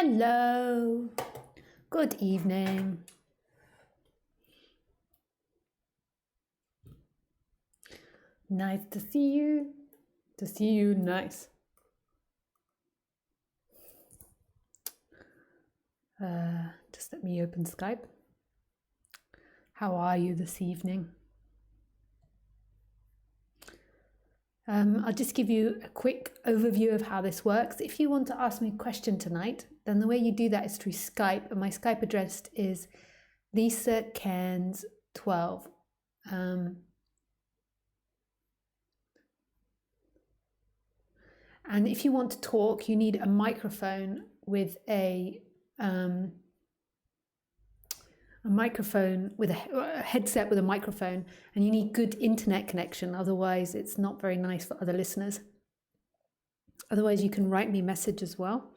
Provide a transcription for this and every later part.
Hello, good evening. Nice to see you. Nice. Just let me open Skype. How are you this evening? I'll just give you a quick overview of how this works. If you want to ask me a question tonight, then the way you do that is through Skype, and my Skype address is Lisa Cairns 12. And if you want to talk, you need a microphone with a headset with a microphone, and you need good internet connection, otherwise it's not very nice for other listeners. Otherwise you can write me a message as well.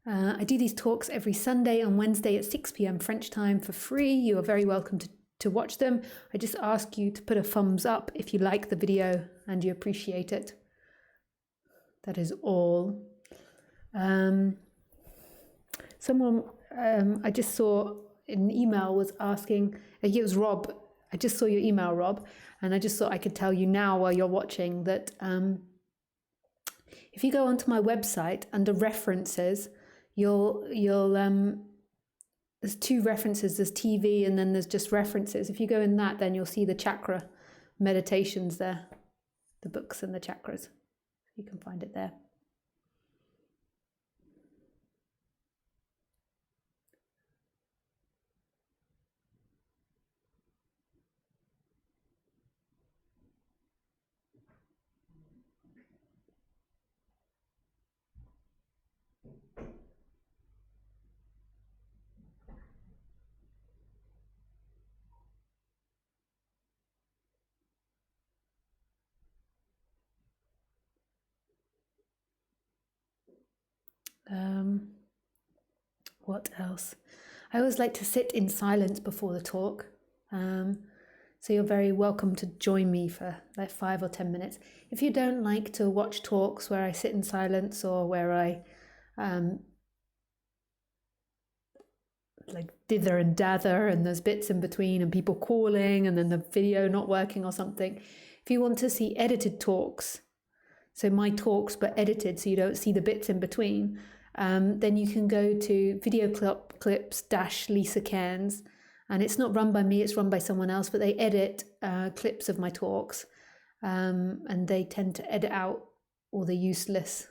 I do these talks every Sunday and Wednesday at 6 p.m. French time for free. You are very welcome to watch them. I just ask you to put a thumbs up if you like the video and you appreciate it. That is all. Someone I just saw an email was asking, it was Rob. I just saw your email, Rob, and I just thought I could tell you now while you're watching that if you go onto my website under references, there's two references. There's TV and then there's just references. If you go in that, then you'll see the chakra meditations there, the books and the chakras. You can find it there. What else? I always like to sit in silence before the talk. So you're very welcome to join me for like 5 or 10 minutes. If you don't like to watch talks where I sit in silence or where I like dither and dather and there's bits in between and people calling and then the video not working or something, if you want to see edited talks, so my talks but edited so you don't see the bits in between, then you can go to video clips Lisa Cairns, and it's not run by me, it's run by someone else, but they edit clips of my talks, and they tend to edit out all the useless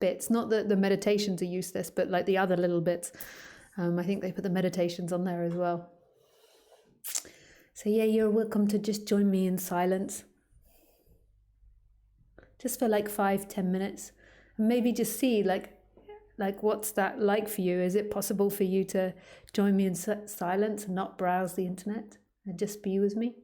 bits. Not that the meditations are useless, but like the other little bits. I think they put the meditations on there as well. So yeah, you're welcome to just join me in silence. Just for like 5-10 minutes. And maybe just see like what's that like for you? Is it possible for you to join me in silence and not browse the internet and just be with me?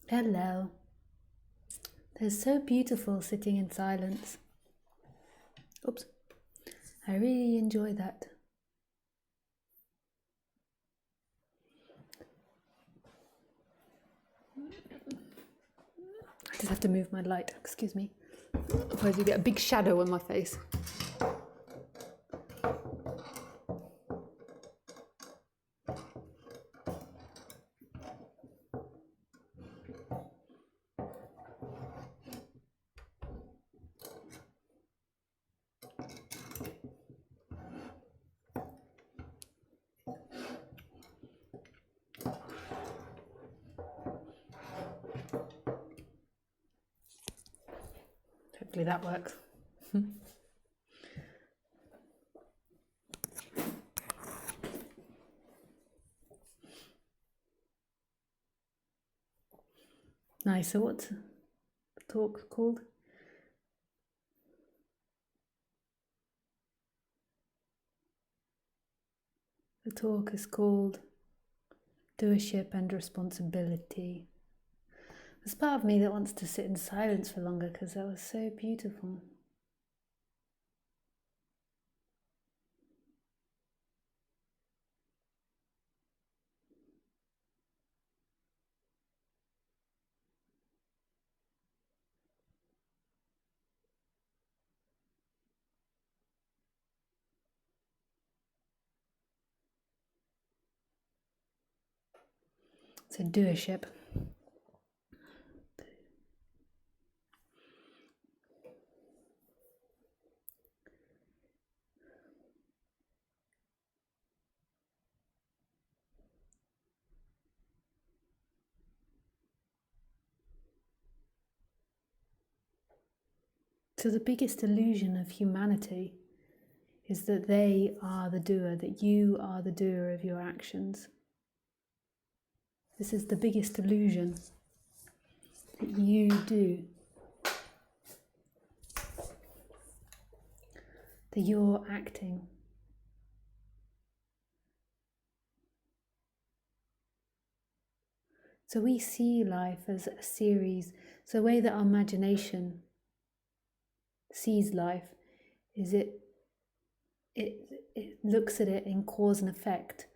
Hello. They're so beautiful sitting in silence. Oops. I really enjoy that. I just have to move my light, excuse me. Otherwise you get a big shadow on my face. Hopefully that works. Nice, so what's the talk called? The talk is called Doership and Responsibility. There's part of me that wants to sit in silence for longer because that was so beautiful. So doership. So the biggest illusion of humanity is that they are the doer, that you are the doer of your actions. This is the biggest illusion, that you do. That you're acting. So we see life as a series. So the way that our imagination sees life is it looks at it in cause and effect.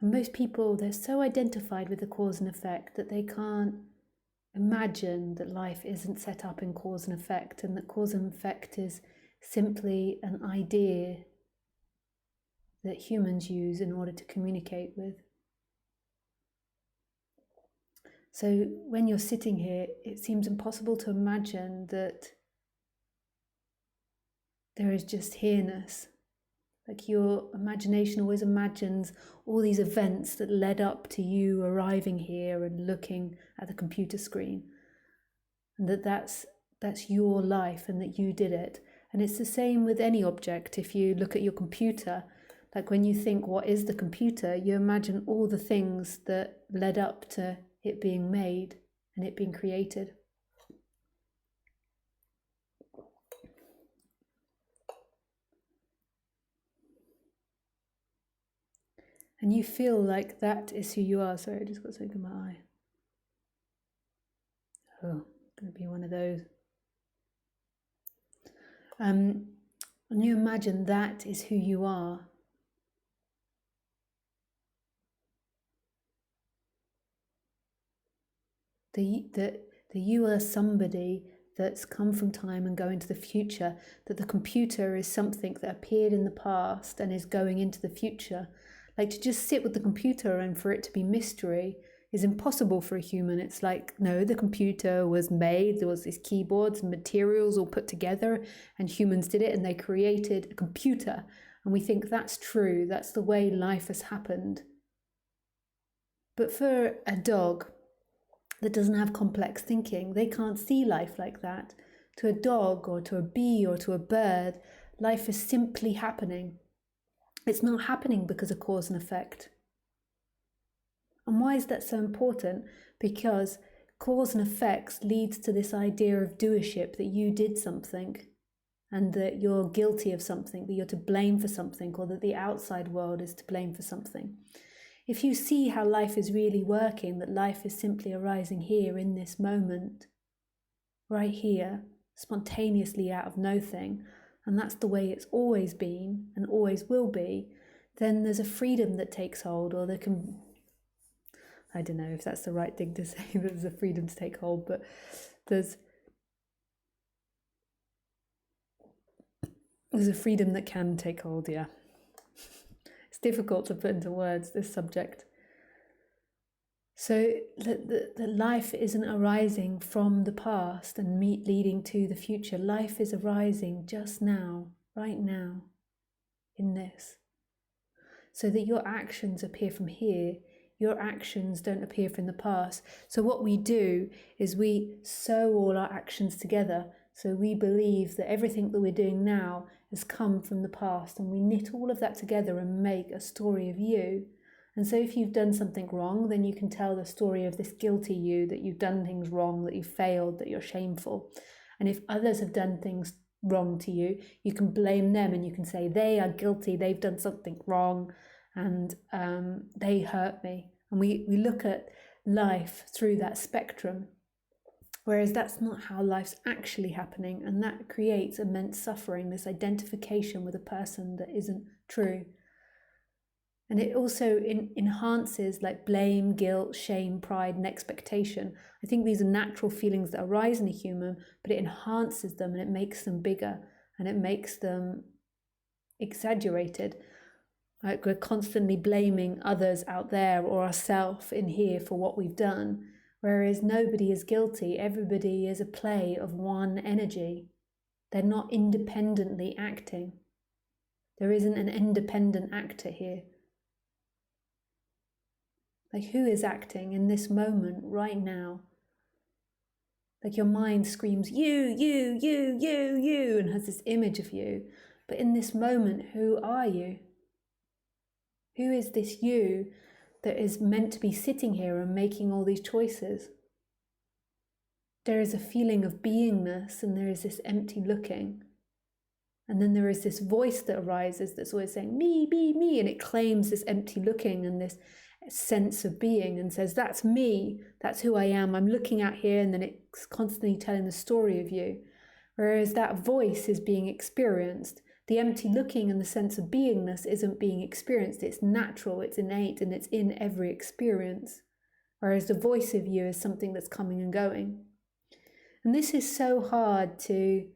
And most people, they're so identified with the cause and effect that they can't imagine that life isn't set up in cause and effect, and that cause and effect is simply an idea that humans use in order to communicate with. So when you're sitting here, it seems impossible to imagine that there is just here-ness. Like your imagination always imagines all these events that led up to you arriving here and looking at the computer screen. And that's your life and that you did it. And it's the same with any object. If you look at your computer, like when you think, what is the computer? You imagine all the things that led up to it being made and it being created. And you feel like that is who you are. Sorry, I just got something in my eye. Oh, going to be one of those. And you imagine that is who you are. That you are somebody that's come from time and go into the future, that the computer is something that appeared in the past and is going into the future. Like to just sit with the computer and for it to be mystery is impossible for a human. It's like, no, the computer was made, there was these keyboards and materials all put together and humans did it and they created a computer. And we think that's true, that's the way life has happened. But for a dog that doesn't have complex thinking, they can't see life like that. To a dog or to a bee or to a bird, life is simply happening. It's not happening because of cause and effect. And why is that so important? Because cause and effects leads to this idea of doership, that you did something and that you're guilty of something, that you're to blame for something, or that the outside world is to blame for something. If you see how life is really working, that life is simply arising here in this moment, right here, spontaneously out of nothing, and that's the way it's always been and always will be, then there's a freedom that takes hold, or there can, I don't know if that's the right thing to say, there's a freedom to take hold, but there's a freedom that can take hold, yeah. It's difficult to put into words, this subject. So the life isn't arising from the past and leading to the future. Life is arising just now, right now, in this. So that your actions appear from here, your actions don't appear from the past. So what we do is we sew all our actions together. So we believe that everything that we're doing now has come from the past, and we knit all of that together and make a story of you. And so if you've done something wrong, then you can tell the story of this guilty you, that you've done things wrong, that you've failed, that you're shameful. And if others have done things wrong to you, you can blame them and you can say, they are guilty, they've done something wrong, and they hurt me. And we look at life through that spectrum, whereas that's not how life's actually happening, and that creates immense suffering, this identification with a person that isn't true. And it also enhances like blame, guilt, shame, pride, and expectation. I think these are natural feelings that arise in a human, but it enhances them and it makes them bigger and it makes them exaggerated. Like we're constantly blaming others out there or ourselves in here for what we've done, whereas nobody is guilty. Everybody is a play of one energy. They're not independently acting. There isn't an independent actor here. Like, who is acting in this moment right now? Like your mind screams, you, and has this image of you. But in this moment, who are you? Who is this you that is meant to be sitting here and making all these choices? There is a feeling of beingness, and there is this empty looking. And then there is this voice that arises that's always saying, me, and it claims this empty looking and this sense of being and says, that's me, that's who I am, I'm looking at here, and then it's constantly telling the story of you. Whereas that voice is being experienced. The empty looking and the sense of beingness isn't being experienced. It's natural, it's innate, and it's in every experience. Whereas the voice of you is something that's coming and going. And this is so hard to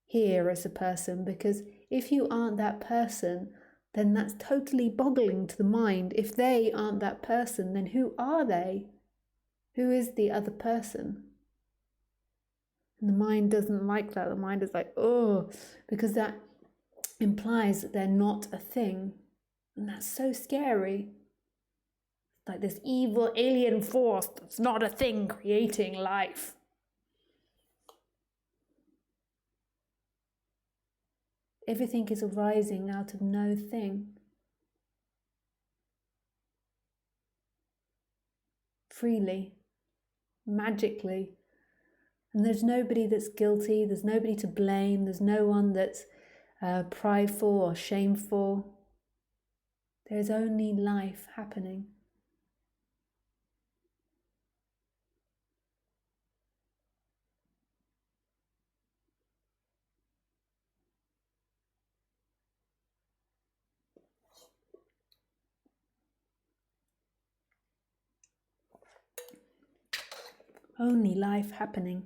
hear as a person, because if you aren't that person, then that's totally boggling to the mind. If they aren't that person, then who are they? Who is the other person? And the mind doesn't like that. The mind is like, oh, because that implies that they're not a thing. And that's so scary. Like this evil alien force that's not a thing creating life. Everything is arising out of no thing. Freely, magically. And there's nobody that's guilty, there's nobody to blame, there's no one that's prideful or shameful. There's only life happening. Only life happening.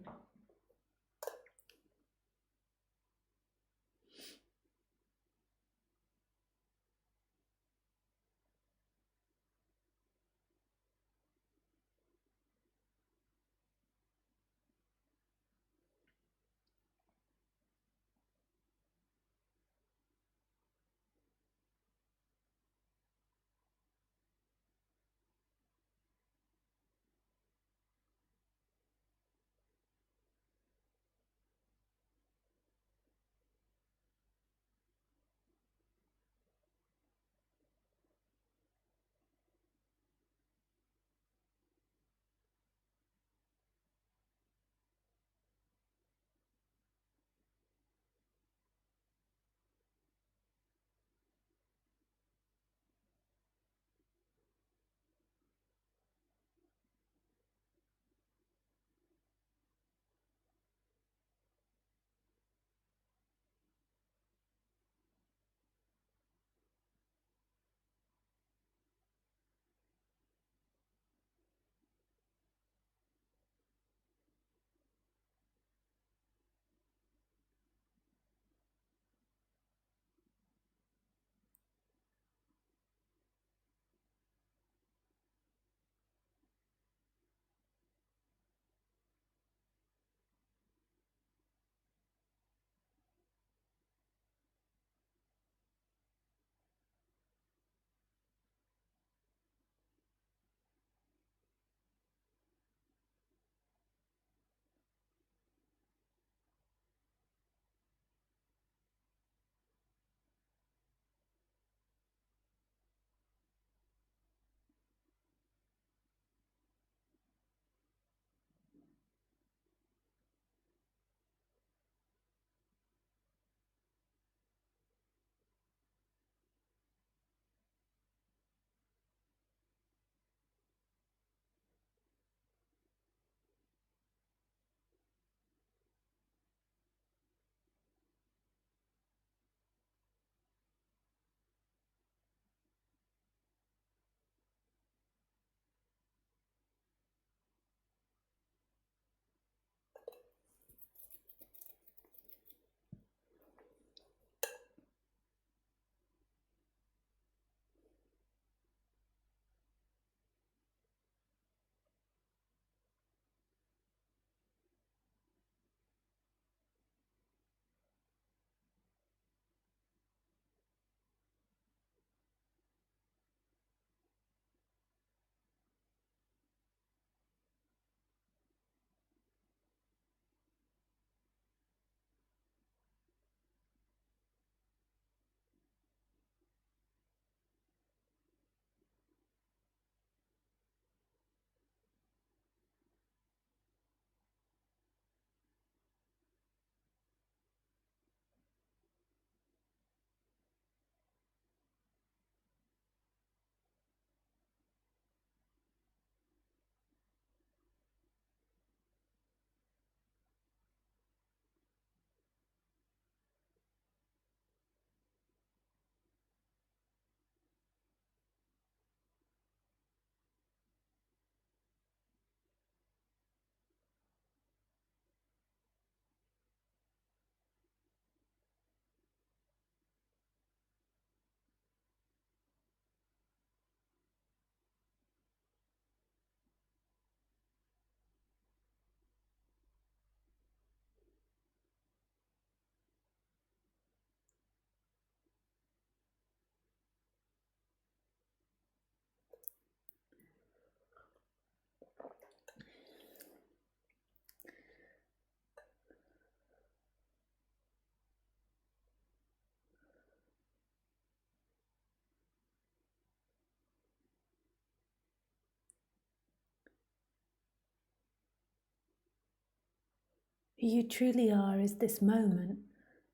Who you truly are is this moment.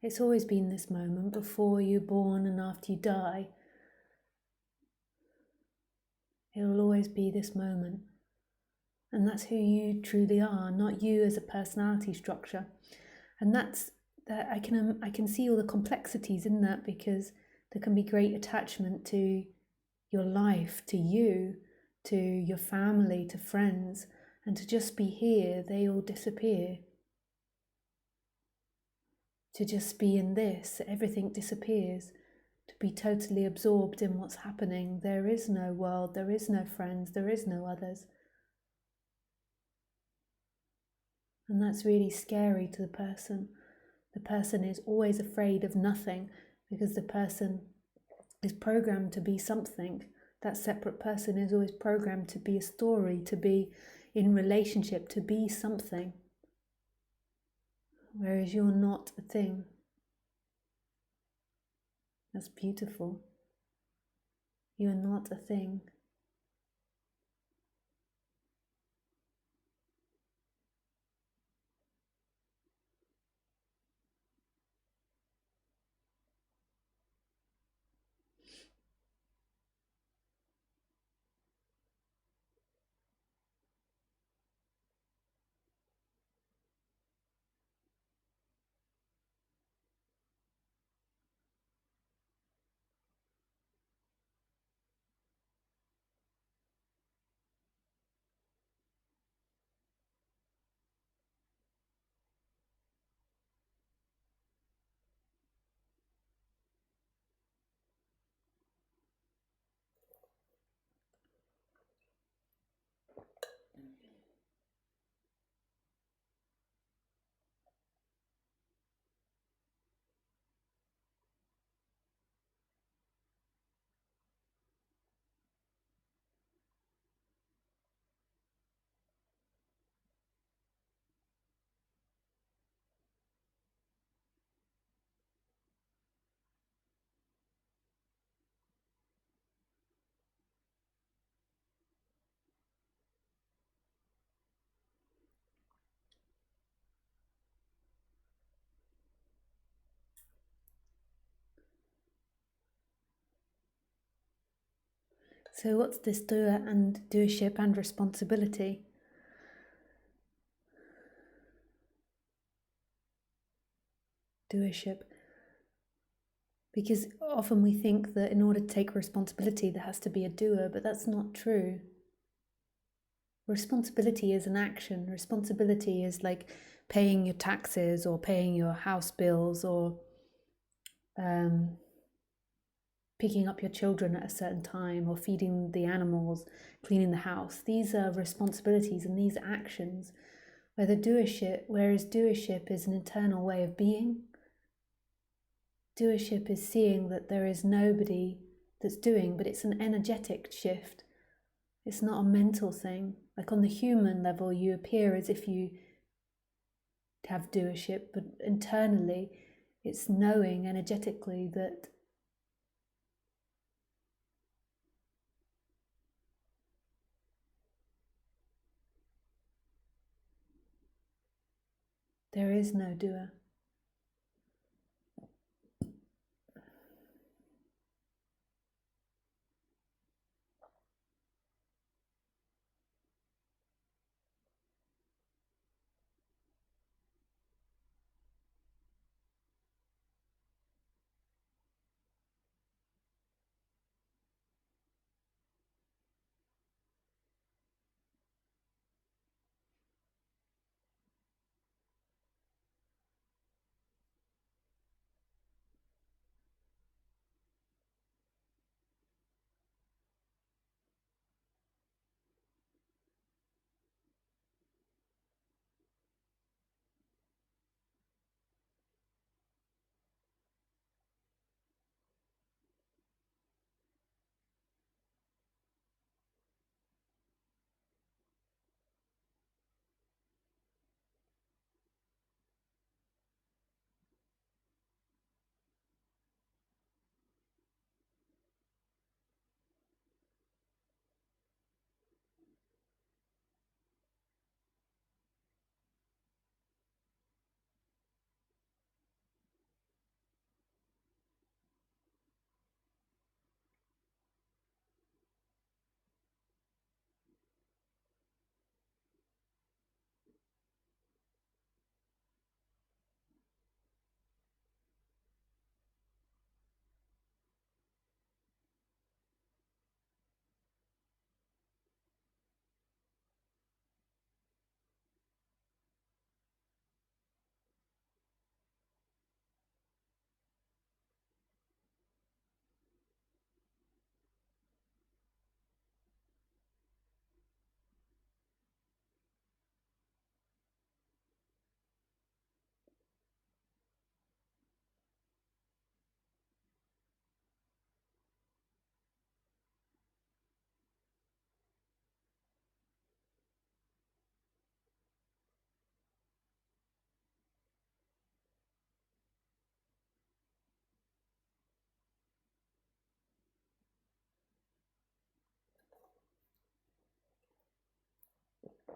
It's always been this moment, before you're born and after you die. It will always be this moment. And that's who you truly are, not you as a personality structure. And that's that I can see all the complexities in that, because there can be great attachment to your life, to you, to your family, to friends, and to just be here, they all disappear. To just be in this, everything disappears. To be totally absorbed in what's happening, there is no world, there is no friends, there is no others. And that's really scary to the person. The person is always afraid of nothing, because the person is programmed to be something. That separate person is always programmed to be a story, to be in relationship, to be something. Whereas you're not a thing. That's beautiful. You're not a thing. So what's this doership and responsibility? Doership. Because often we think that in order to take responsibility there has to be a doer, but that's not true. Responsibility is an action. Responsibility is like paying your taxes or paying your house bills or picking up your children at a certain time or feeding the animals, cleaning the house. These are responsibilities and these are actions. Whereas doership is an internal way of being. Doership is seeing that there is nobody that's doing, but it's an energetic shift. It's not a mental thing. Like on the human level, you appear as if you have doership, but internally, it's knowing energetically that there is no doer. I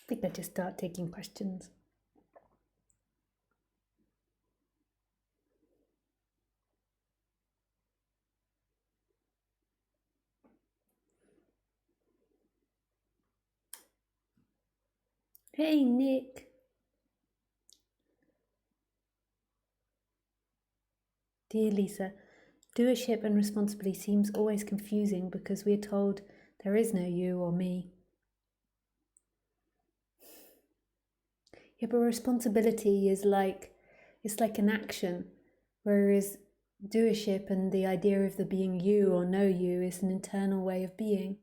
think I just start taking questions. Hey, Nick. Dear Lisa, doership and responsibility seems always confusing because we are told there is no you or me. Yeah, but responsibility is it's like an action, whereas doership and the idea of there being you or no you is an internal way of being.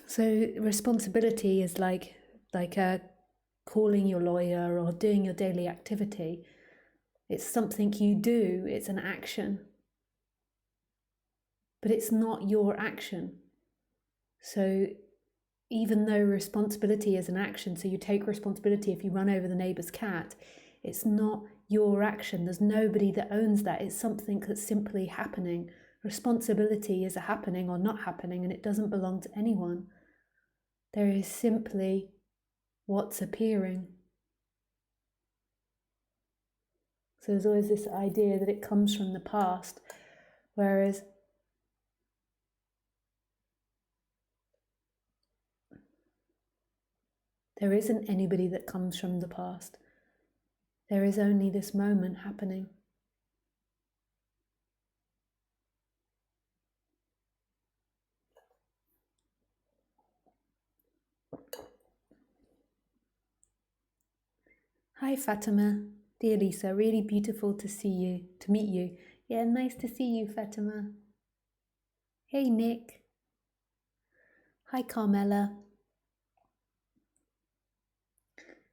So responsibility is like calling your lawyer or doing your daily activity. It's something you do, it's an action. But it's not your action. So even though responsibility is an action, so you take responsibility if you run over the neighbour's cat, it's not your action. There's nobody that owns that. It's something that's simply happening. Responsibility is a happening or not happening, and it doesn't belong to anyone. There is simply what's appearing. So there's always this idea that it comes from the past, whereas there isn't anybody that comes from the past. There is only this moment happening. Hi Fatima, dear Lisa, really beautiful to meet you. Yeah, nice to see you, Fatima. Hey Nick. Hi Carmela.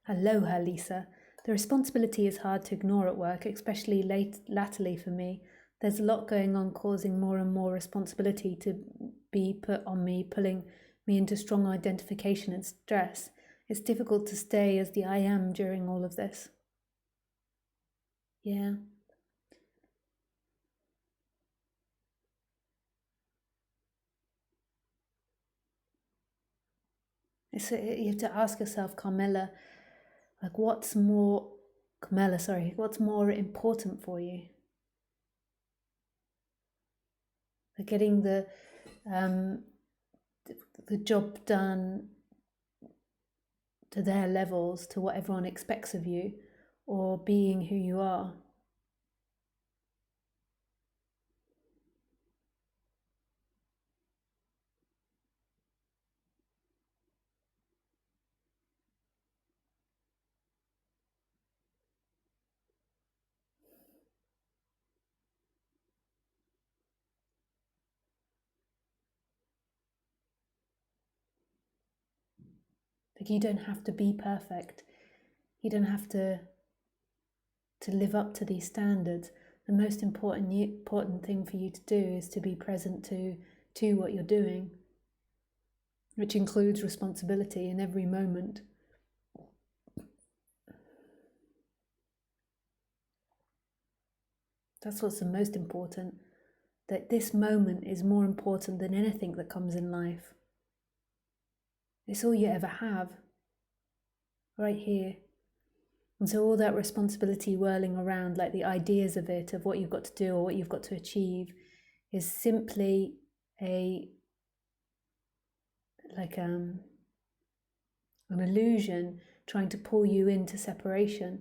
Aloha Lisa. The responsibility is hard to ignore at work, especially latterly for me. There's a lot going on causing more and more responsibility to be put on me, pulling me into strong identification and stress. It's difficult to stay as the I am during all of this. Yeah. You have to ask yourself, Carmela, like what's more important for you? Like getting the job done to their levels, to what everyone expects of you, or being who you are. Like you don't have to be perfect. You don't have to live up to these standards. The most important thing for you to do is to be present to what you're doing, which includes responsibility in every moment. That's what's the most important. That this moment is more important than anything that comes in life. It's all you ever have, right here. And so all that responsibility whirling around, like the ideas of it, of what you've got to do or what you've got to achieve, is simply an illusion trying to pull you into separation,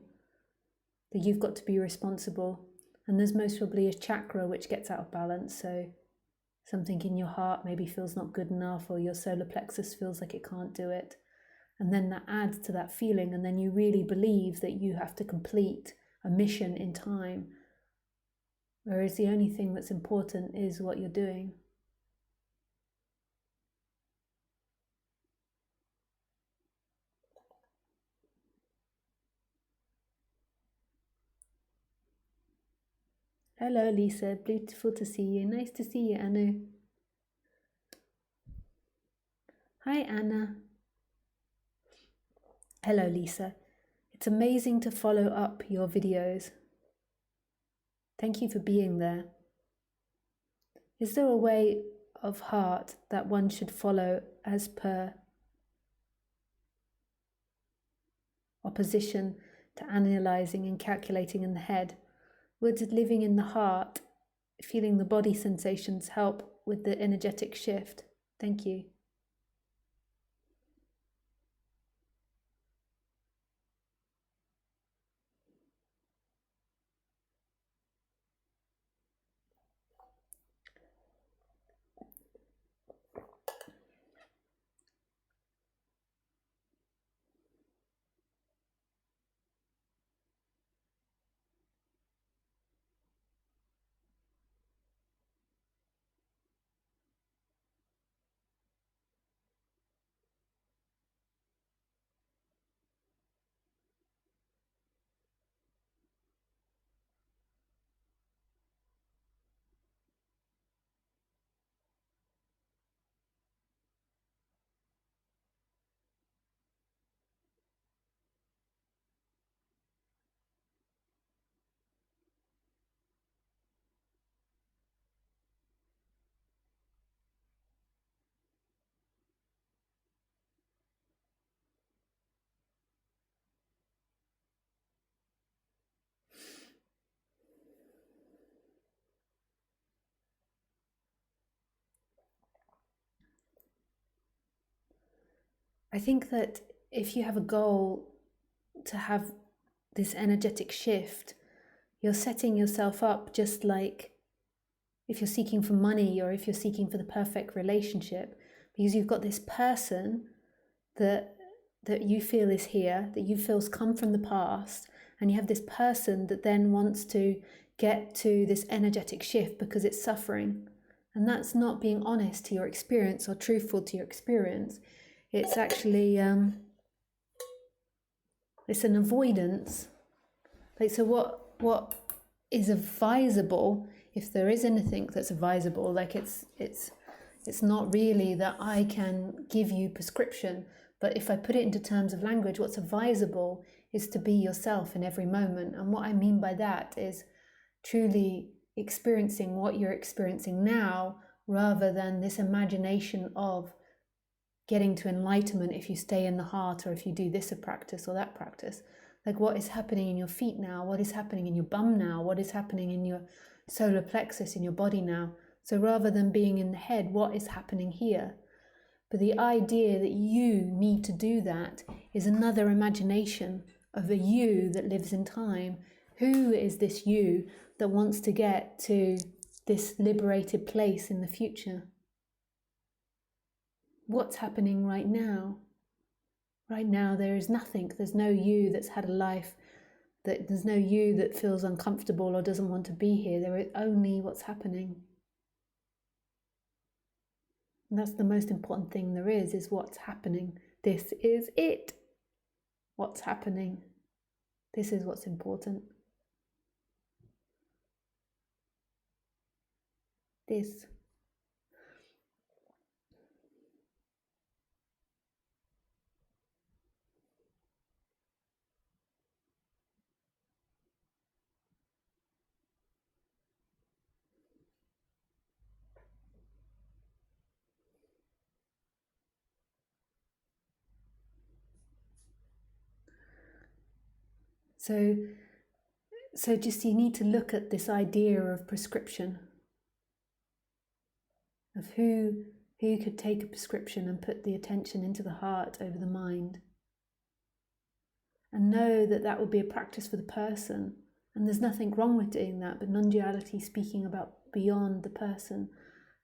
that you've got to be responsible. And there's most probably a chakra which gets out of balance, so something in your heart maybe feels not good enough, or your solar plexus feels like it can't do it. And then that adds to that feeling, and then you really believe that you have to complete a mission in time, whereas the only thing that's important is what you're doing. Hello Lisa, beautiful to see you. Nice to see you, Anu. Hi Anna. Hello Lisa. It's amazing to follow up your videos. Thank you for being there. Is there a way of heart that one should follow as per opposition to analysing and calculating in the head? Would living in the heart, feeling the body sensations help with the energetic shift? Thank you. I think that if you have a goal to have this energetic shift, you're setting yourself up just like if you're seeking for money or if you're seeking for the perfect relationship, because you've got this person that that you feel is here, that you feel's come from the past, and you have this person that then wants to get to this energetic shift because it's suffering. And that's not being honest to your experience or truthful to your experience. It's actually, it's an avoidance. Like, so what is advisable, if there is anything that's advisable, like it's not really that I can give you prescription, but if I put it into terms of language, what's advisable is to be yourself in every moment. And what I mean by that is truly experiencing what you're experiencing now, rather than this imagination of getting to enlightenment if you stay in the heart, or if you do this a practice or that practice. Like, what is happening in your feet now? What is happening in your bum now? What is happening in your solar plexus in your body now? So rather than being in the head, what is happening here? But the idea that you need to do that is another imagination of a you that lives in time. Who is this you that wants to get to this liberated place in the future? What's happening right now? Right now there is nothing. There's no you that's had a life. There's no you that feels uncomfortable or doesn't want to be here. There is only what's happening. And that's the most important thing there is what's happening. This is it. What's happening. This is what's important. This. So just you need to look at this idea of prescription, of who could take a prescription and put the attention into the heart over the mind. And know that that would be a practice for the person. And there's nothing wrong with doing that, but non-duality speaking about beyond the person.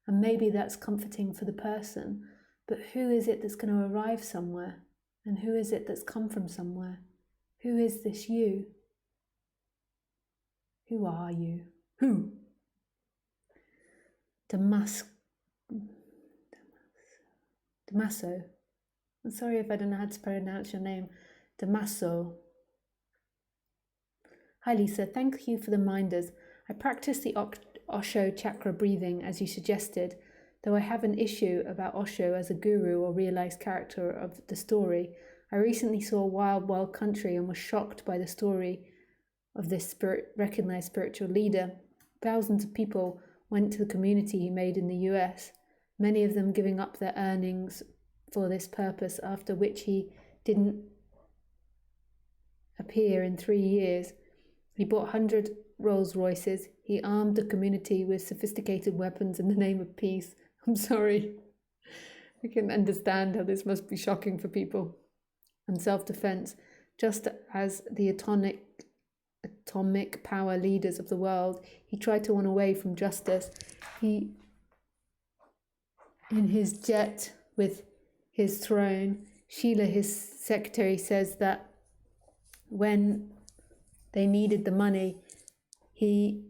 And maybe that's comforting for the person, but who is it that's going to arrive somewhere? And who is it that's come from somewhere? Who is this you? Who are you? Who? Damaso. I'm sorry if I don't know how to pronounce your name. Damaso. Hi Lisa, thank you for the reminders. I practice the Osho chakra breathing as you suggested, though I have an issue about Osho as a guru or realized character of the story. I recently saw Wild Wild Country and was shocked by the story of this recognized spiritual leader. Thousands of people went to the community he made in the US, many of them giving up their earnings for this purpose, after which he didn't appear in 3 years. He bought 100 Rolls Royces. He armed the community with sophisticated weapons in the name of peace. I'm sorry. I can understand how this must be shocking for people. And self-defense, just as the atomic power leaders of the world, he tried to run away from justice. He, in his jet with his throne, Sheila, his secretary, says that when they needed the money, he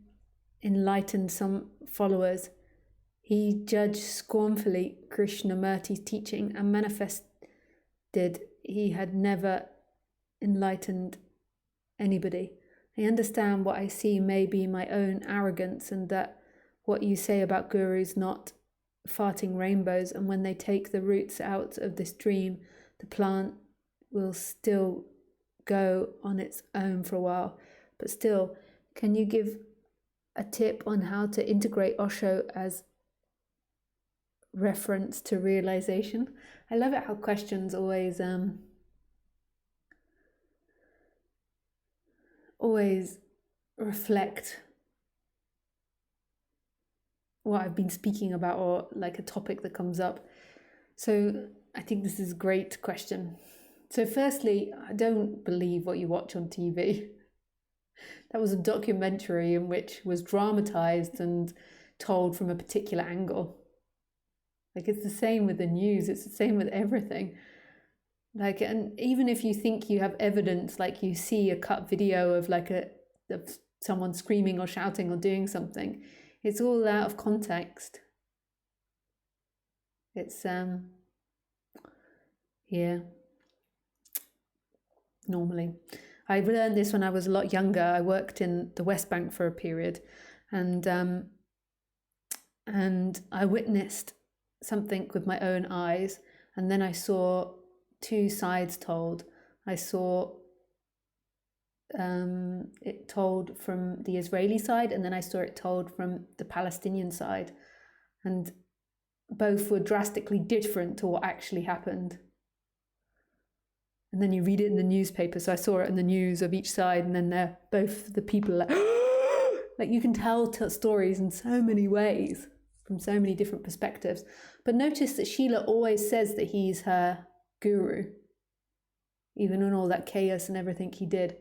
enlightened some followers. He judged scornfully Krishnamurti's teaching and manifested he had never enlightened anybody. I understand what I see may be my own arrogance, and that what you say about gurus not farting rainbows, and when they take the roots out of this dream, the plant will still go on its own for a while. But still, can you give a tip on how to integrate Osho as reference to realization? I love it how questions always reflect what I've been speaking about, or like a topic that comes up. So I think this is a great question. So firstly, I don't believe what you watch on TV. That was a documentary in which was dramatized and told from a particular angle. Like, it's the same with the news, it's the same with everything. Like, and even if you think you have evidence, like you see a cut video of of someone screaming or shouting or doing something, it's all out of context. It's yeah, normally. I learned this when I was a lot younger. I worked in the West Bank for a period, and I witnessed something with my own eyes, and then I saw two sides told. I saw it told from the Israeli side, and then I saw it told from the Palestinian side, and both were drastically different to what actually happened. And then you read it in the newspaper. So I saw it in the news of each side, and then they're both the people like you can tell stories in so many ways from so many different perspectives. But notice that Sheila always says that he's her guru, even in all that chaos and everything he did.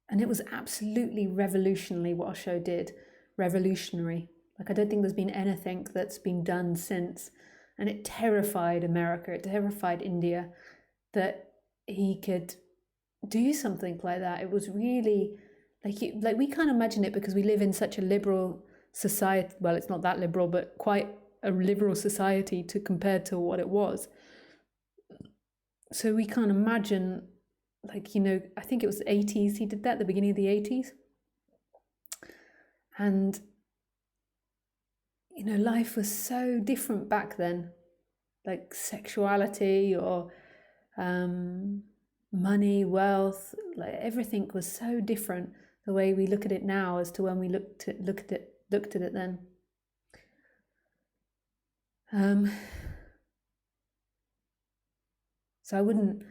And it was absolutely revolutionary what Osho did. Revolutionary. Like, I don't think there's been anything that's been done since. And it terrified America, it terrified India that he could do something like that. It was really like we can't imagine it because we live in such a liberal society. Well, it's not that liberal, but quite a liberal society compared to what it was. So we can't imagine, like, you know, I think it was the 80s he did that, the beginning of the 80s. And, you know, life was so different back then. Like sexuality or money, wealth, like everything was so different the way we look at it now as to when we looked at it then. So I wouldn't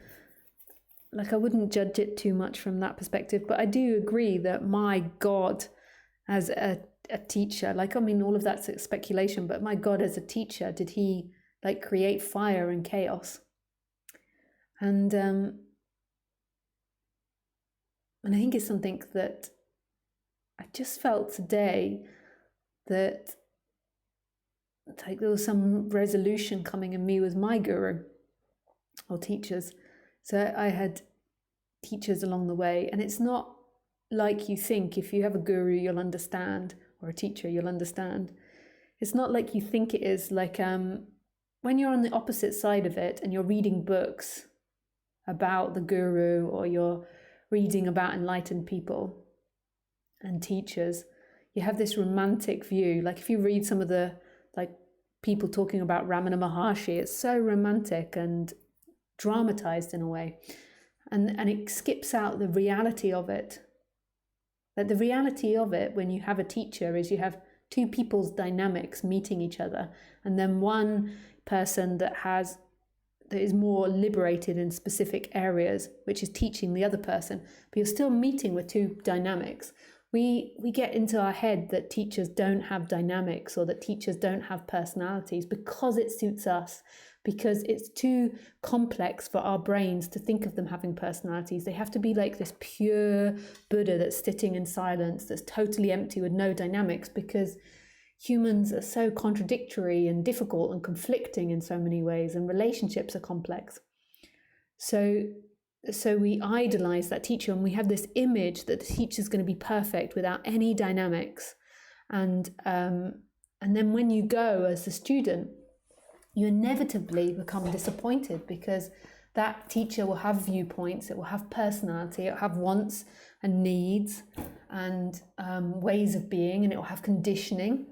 judge it too much from that perspective, but I do agree that my God as a teacher, like, I mean, all of that's speculation, but my God as a teacher, did he like create fire and chaos? And I think it's something that I just felt today, that like there was some resolution coming in me with my guru or teachers. So I had teachers along the way, and it's not like you think if you have a guru you'll understand, or a teacher you'll understand. It's not like you think it is. Like when you're on the opposite side of it and you're reading books about the guru, or you're reading about enlightened people and teachers, you have this romantic view. Like if you read some of the like people talking about Ramana Maharshi, it's so romantic and dramatized in a way, and it skips out the reality of it. That the reality of it when you have a teacher is you have two people's dynamics meeting each other, and then one person that is more liberated in specific areas, which is teaching the other person, but you're still meeting with two dynamics. We get into our head that teachers don't have dynamics, or that teachers don't have personalities, because it suits us, because it's too complex for our brains to think of them having personalities. They have to be like this pure Buddha that's sitting in silence, that's totally empty with no dynamics, because humans are so contradictory and difficult and conflicting in so many ways, and relationships are complex. So we idolize that teacher, and we have this image that the teacher's going to be perfect without any dynamics. And then when you go as a student, you inevitably become disappointed, because that teacher will have viewpoints, it will have personality, it will have wants and needs and ways of being, and it will have conditioning.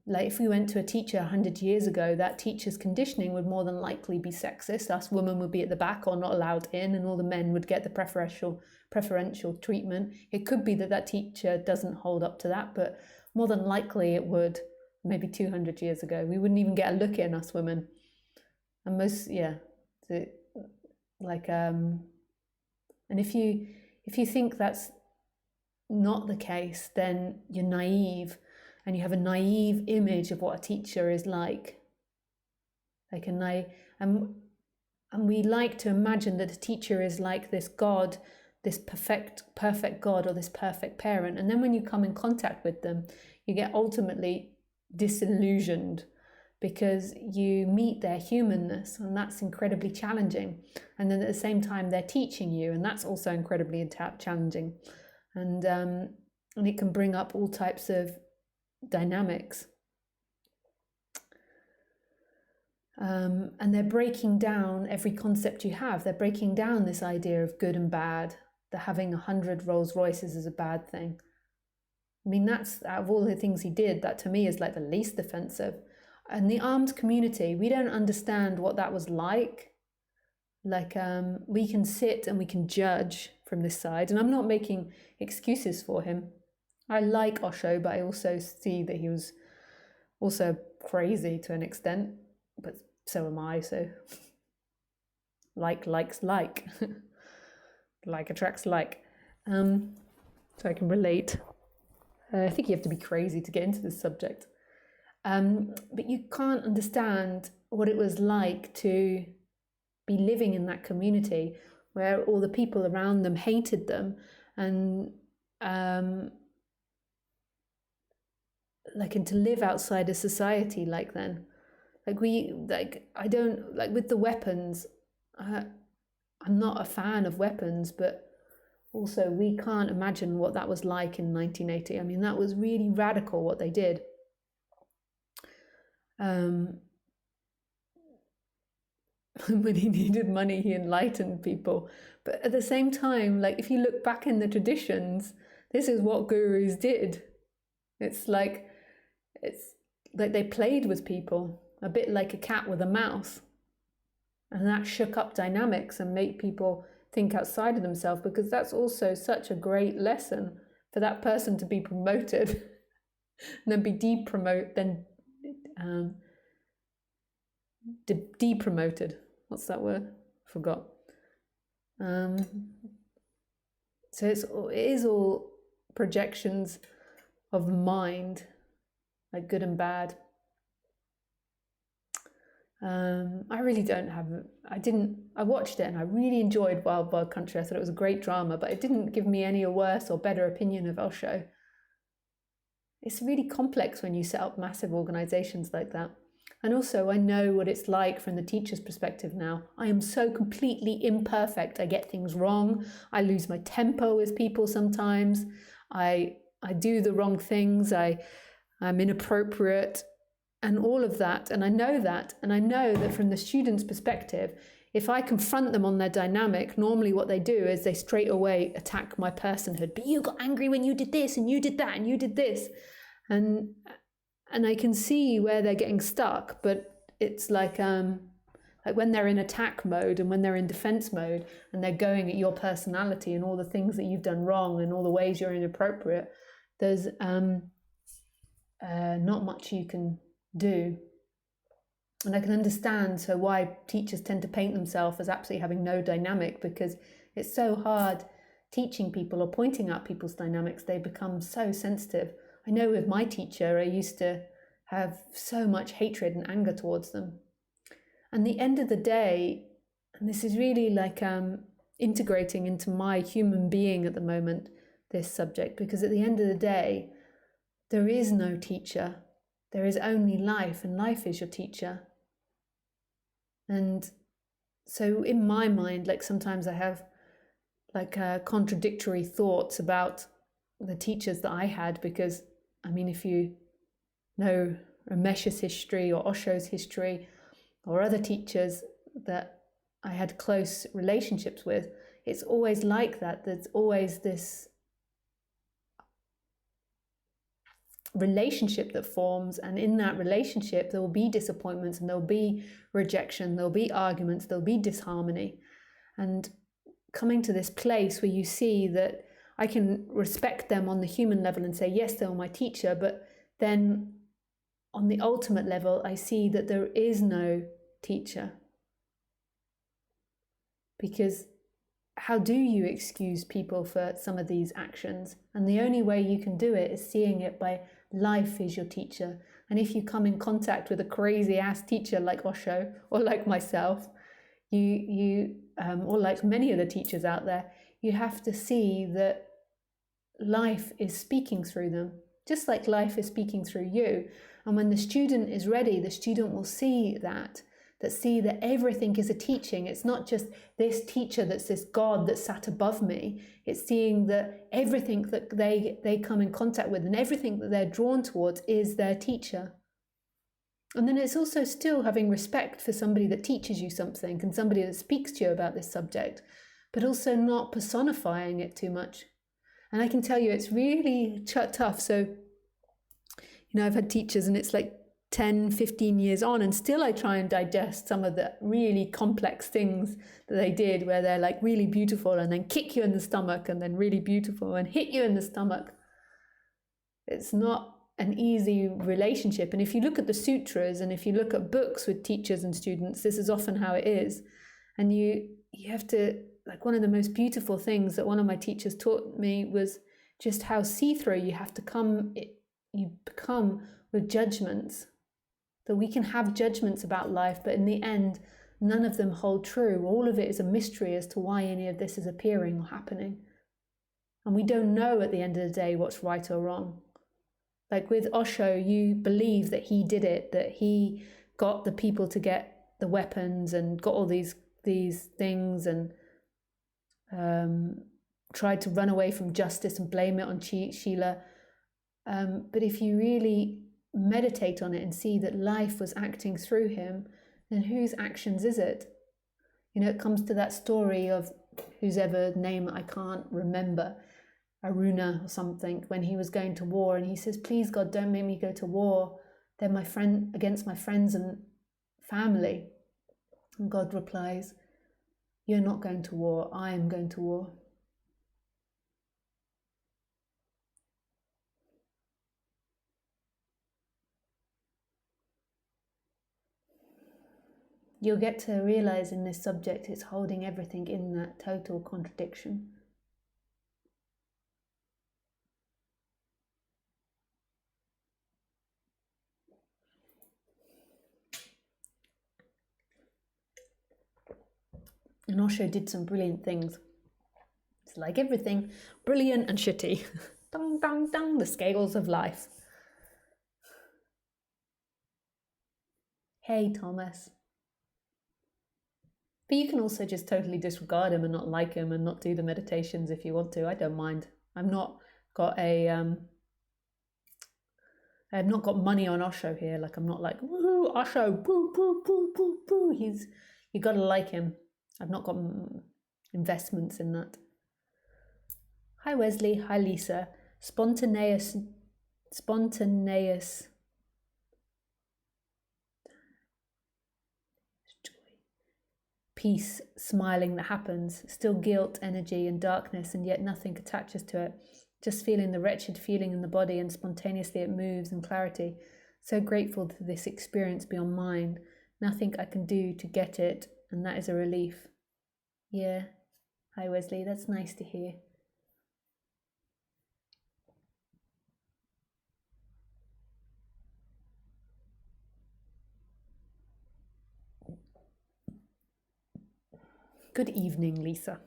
Like if we went to a teacher 100 years ago, that teacher's conditioning would more than likely be sexist. Us women would be at the back or not allowed in, and all the men would get the preferential treatment. It could be that teacher doesn't hold up to that, but more than likely it would. Maybe 200 years ago, we wouldn't even get a look in, us women. And most, yeah, like And if you think that's not the case, then you're naive, and you have a naive image of what a teacher is like a naive, and we like to imagine that a teacher is like this God, this perfect God, or this perfect parent. And then when you come in contact with them, you get ultimately disillusioned, because you meet their humanness, and that's incredibly challenging. And then at the same time, they're teaching you, and that's also incredibly challenging. And it can bring up all types of dynamics. And they're breaking down every concept you have. They're breaking down this idea of good and bad, that having 100 Rolls Royces is a bad thing. I mean, that's, out of all the things he did, that to me is like the least offensive. And the armed community, we don't understand what that was like. Like, we can sit and we can judge from this side. And I'm not making excuses for him. I like Osho, but I also see that he was also crazy to an extent. But so am I, so like likes like. Like attracts like. So I can relate. I think you have to be crazy to get into this subject. But you can't understand what it was like to be living in that community where all the people around them hated them, and and to live outside a society like then. I don't, like with the weapons, I'm not a fan of weapons, but also we can't imagine what that was like in 1980. I mean, that was really radical what they did. When he needed money, he enlightened people. But at the same time, like if you look back in the traditions, this is what gurus did. It's like they played with people, a bit like a cat with a mouse. And that shook up dynamics and made people think outside of themselves, because that's also such a great lesson for that person to be promoted and then be depromoted. What's that word? Forgot. So it is all projections of mind, like good and bad. I really don't have, I watched it and I really enjoyed Wild Wild Country. I thought it was a great drama, but it didn't give me any worse or better opinion of Osho. It's really complex when you set up massive organizations like that. And also I know what it's like from the teacher's perspective now. I am so completely imperfect. I get things wrong. I lose my temper with people sometimes. I do the wrong things. I'm inappropriate. And all of that, and I know that, and I know that from the student's perspective, if I confront them on their dynamic, normally what they do is they straight away attack my personhood. But you got angry when you did this, and you did that, and you did this. And I can see where they're getting stuck, but it's like when they're in attack mode and when they're in defense mode, and they're going at your personality and all the things that you've done wrong and all the ways you're inappropriate, there's not much you can do. And I can understand why teachers tend to paint themselves as absolutely having no dynamic, because it's so hard teaching people or pointing out people's dynamics. They become so sensitive. I know with my teacher, I used to have so much hatred and anger towards them. And the end of the day, and this is really like integrating into my human being at the moment, this subject, because at the end of the day, there is no teacher. There is only life, and life is your teacher. And so in my mind, like sometimes I have like contradictory thoughts about the teachers that I had, because I mean, if you know Ramesh's history or Osho's history or other teachers that I had close relationships with, it's always like that. There's always this relationship that forms, and in that relationship there will be disappointments, and there'll be rejection, there'll be arguments, there'll be disharmony. And coming to this place where you see that I can respect them on the human level and say, yes, they were my teacher, but then on the ultimate level, I see that there is no teacher. Because how do you excuse people for some of these actions? And the only way you can do it is seeing it by life is your teacher. And if you come in contact with a crazy ass teacher like Osho or like myself, or like many of the teachers out there, you have to see that life is speaking through them, just like life is speaking through you. And when the student is ready, the student will see that everything is a teaching. It's not just this teacher that's this God that sat above me. It's seeing that everything that they come in contact with and everything that they're drawn towards is their teacher. And then it's also still having respect for somebody that teaches you something and somebody that speaks to you about this subject, but also not personifying it too much. And I can tell you it's really tough. So, I've had teachers and it's like 10, 15 years on, and still I try and digest some of the really complex things that they did, where they're like really beautiful and then kick you in the stomach and then really beautiful and hit you in the stomach. It's not an easy relationship. And if you look at the sutras and if you look at books with teachers and students, this is often how it is. And you have to, like, one of the most beautiful things that one of my teachers taught me was just how see-through you become with judgments. That we can have judgments about life, but in the end, none of them hold true. All of it is a mystery as to why any of this is appearing or happening. And we don't know at the end of the day what's right or wrong. Like with Osho, you believe that he did it, that he got the people to get the weapons and got all these things and tried to run away from justice and blame it on Sheila. But if you really meditate on it and see that life was acting through him, then whose actions is it? It comes to that story of whose ever name I can't remember, Aruna or something, when he was going to war and he says, please God, don't make me go to war. They're my friend against my friends and family. And God replies, you're not going to war, I am going to war. You'll get to realize in this subject it's holding everything in that total contradiction. And Osho did some brilliant things. It's like everything, brilliant and shitty. Dong, dong, dong, the scales of life. Hey, Thomas. But you can also just totally disregard him and not like him and not do the meditations if you want to. I don't mind. I've not got money on Osho here. Like, I'm not like, woohoo, Osho, boo, boo, boo, boo, boo. You gotta like him. I've not got investments in that. Hi, Wesley. Hi, Lisa. Spontaneous peace, smiling that happens, still guilt, energy and darkness, and yet nothing attaches to it. Just feeling the wretched feeling in the body, and spontaneously it moves, and clarity. So grateful to this experience beyond mind. Nothing I can do to get it, and that is a relief. Yeah. Hi, Wesley. That's nice to hear. Good evening, Lisa.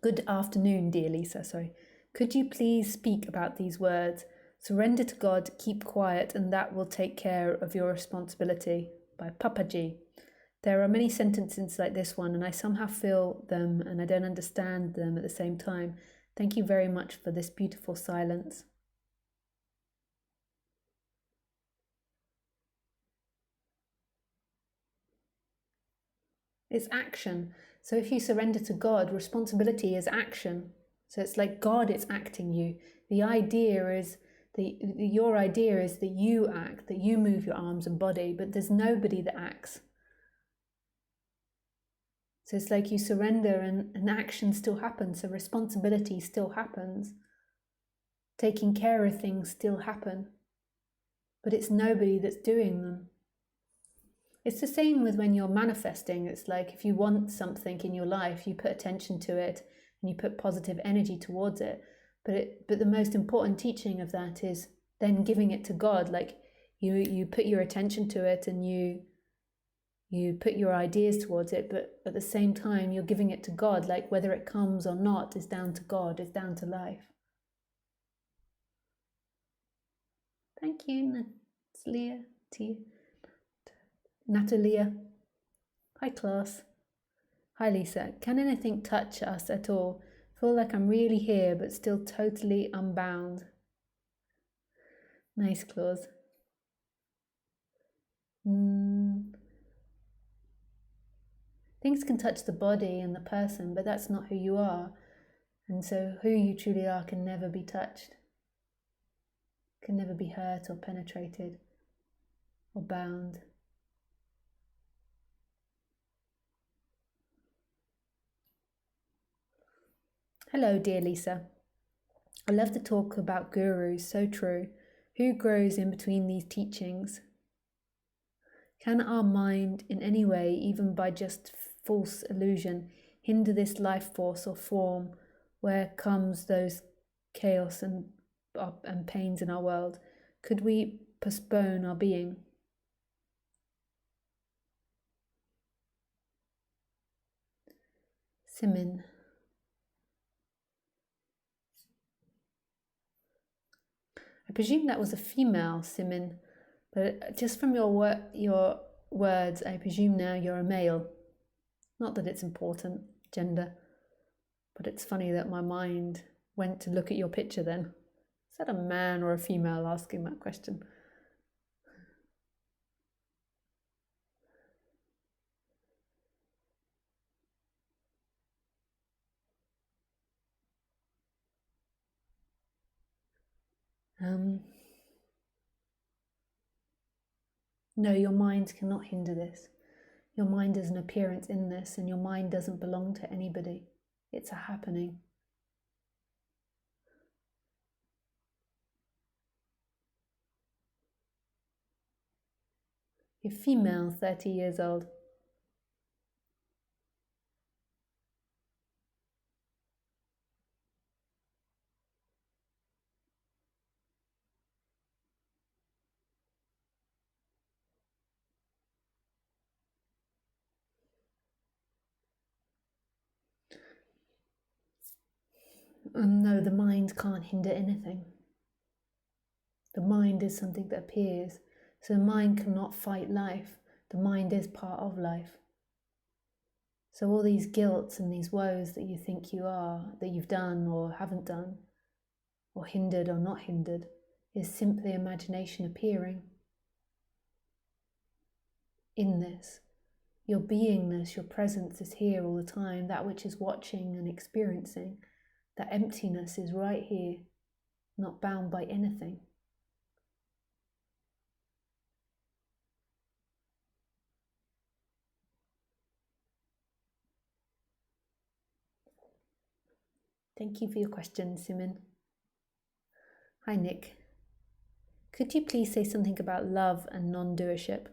Good afternoon, dear Lisa, sorry. Could you please speak about these words? Surrender to God, keep quiet, and that will take care of your responsibility. By Papaji. There are many sentences like this one, and I somehow feel them and I don't understand them at the same time. Thank you very much for this beautiful silence. It's action. So if you surrender to God, responsibility is action. So it's like God is acting you. Your idea is that you act, that you move your arms and body, but there's nobody that acts. So it's like you surrender and action still happens. So responsibility still happens. Taking care of things still happen. But it's nobody that's doing them. It's the same with when you're manifesting. It's like if you want something in your life, you put attention to it and you put positive energy towards it. But the most important teaching of that is then giving it to God. Like you put your attention to it and you put your ideas towards it, but at the same time you're giving it to God. Like whether it comes or not is down to God, is down to life. Thank you, Natalia. Hi, class. Hi, Lisa. Can anything touch us at all? Feel like I'm really here, but still totally unbound. Nice, Claus. Things can touch the body and the person, but that's not who you are. And so who you truly are can never be touched, can never be hurt or penetrated or bound. Hello, dear Lisa. I love to talk about gurus, so true. Who grows in between these teachings? Can our mind in any way, even by just false illusion, hinder this life force or form where comes those chaos and pains in our world? Could we postpone our being? Simin. I presume that was a female, Simin, but just from your words, I presume now you're a male. Not that it's important, gender, but it's funny that my mind went to look at your picture then. Is that a man or a female asking that question? No, your mind cannot hinder this. Your mind is an appearance in this, and your mind doesn't belong to anybody. It's a happening. You're female, 30 years old. No, the mind can't hinder anything. The mind is something that appears. So the mind cannot fight life. The mind is part of life. So all these guilts and these woes that you think you are, that you've done or haven't done, or hindered or not hindered, is simply imagination appearing. In this, your beingness, your presence is here all the time. That which is watching and experiencing, that emptiness is right here, not bound by anything. Thank you for your question, Simon. Hi, Nick. Could you please say something about love and non-doership?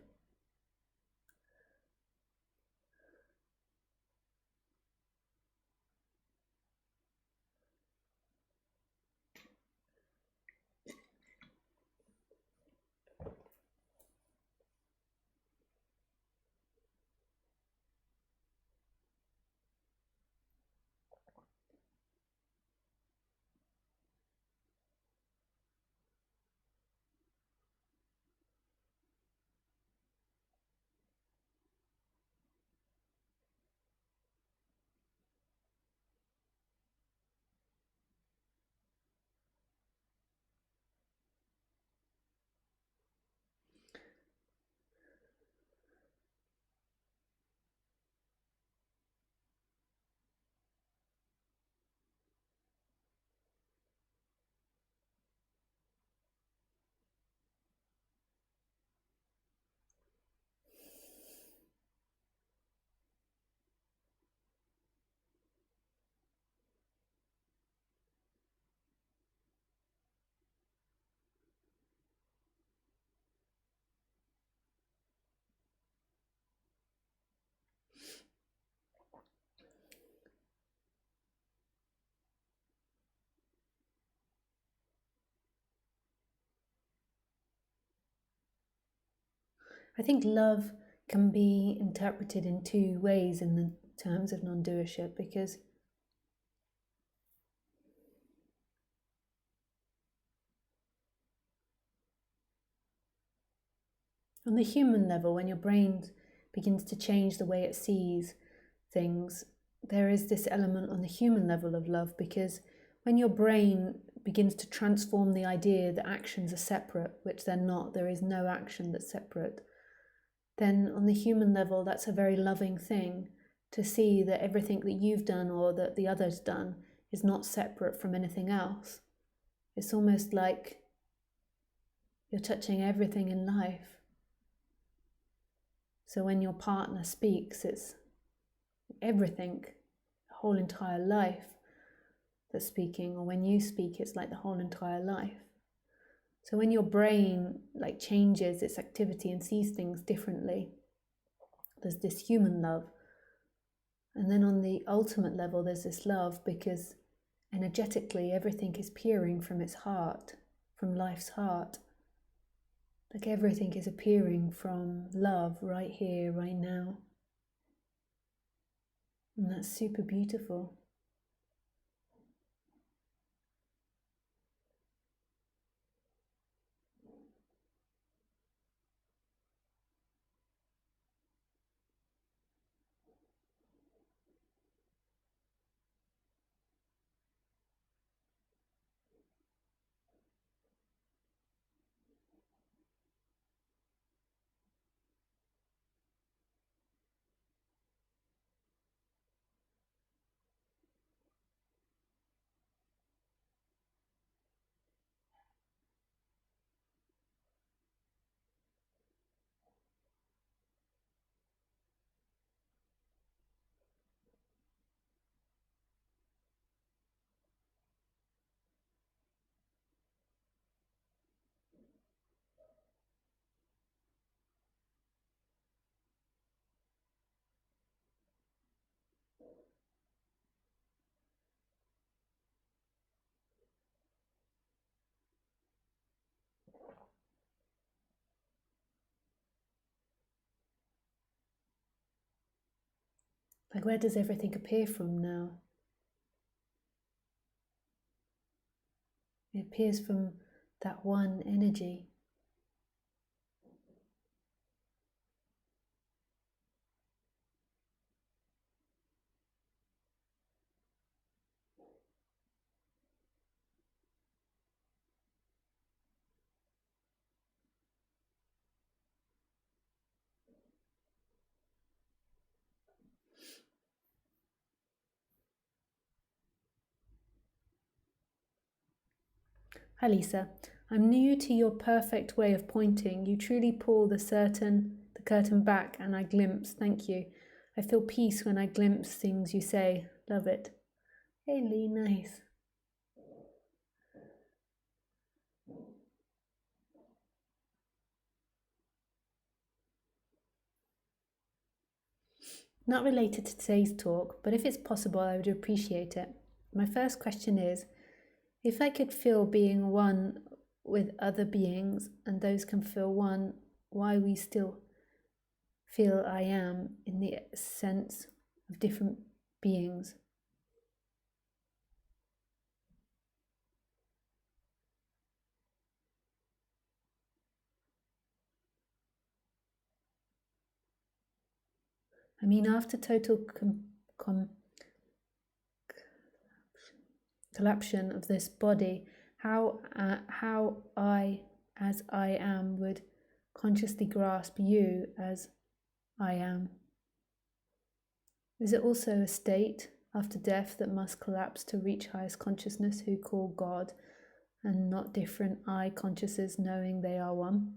I think love can be interpreted in two ways in the terms of non-doership, because on the human level, when your brain begins to change the way it sees things, there is this element on the human level of love, because when your brain begins to transform the idea that actions are separate, which they're not, there is no action that's separate, then on the human level, that's a very loving thing to see that everything that you've done or that the other's done is not separate from anything else. It's almost like you're touching everything in life. So when your partner speaks, it's everything, the whole entire life that's speaking, or when you speak, it's like the whole entire life. So when your brain changes its activity and sees things differently, there's this human love. And then on the ultimate level, there's this love because energetically everything is peering from its heart, from life's heart. Like everything is appearing from love right here, right now. And that's super beautiful. Like, where does everything appear from now? It appears from that one energy. Hi Lisa, I'm new to your perfect way of pointing. You truly pull the curtain back and I glimpse. Thank you. I feel peace when I glimpse things you say. Love it. Hey Lee, nice. Not related to today's talk, but if it's possible, I would appreciate it. My first question is, if I could feel being one with other beings and those can feel one, why we still feel I am in the sense of different beings? I mean, after total collapsion of this body, how I, as I am, would consciously grasp you as I am. Is it also a state after death that must collapse to reach highest consciousness, who call God, and not different I consciousnesses knowing they are one?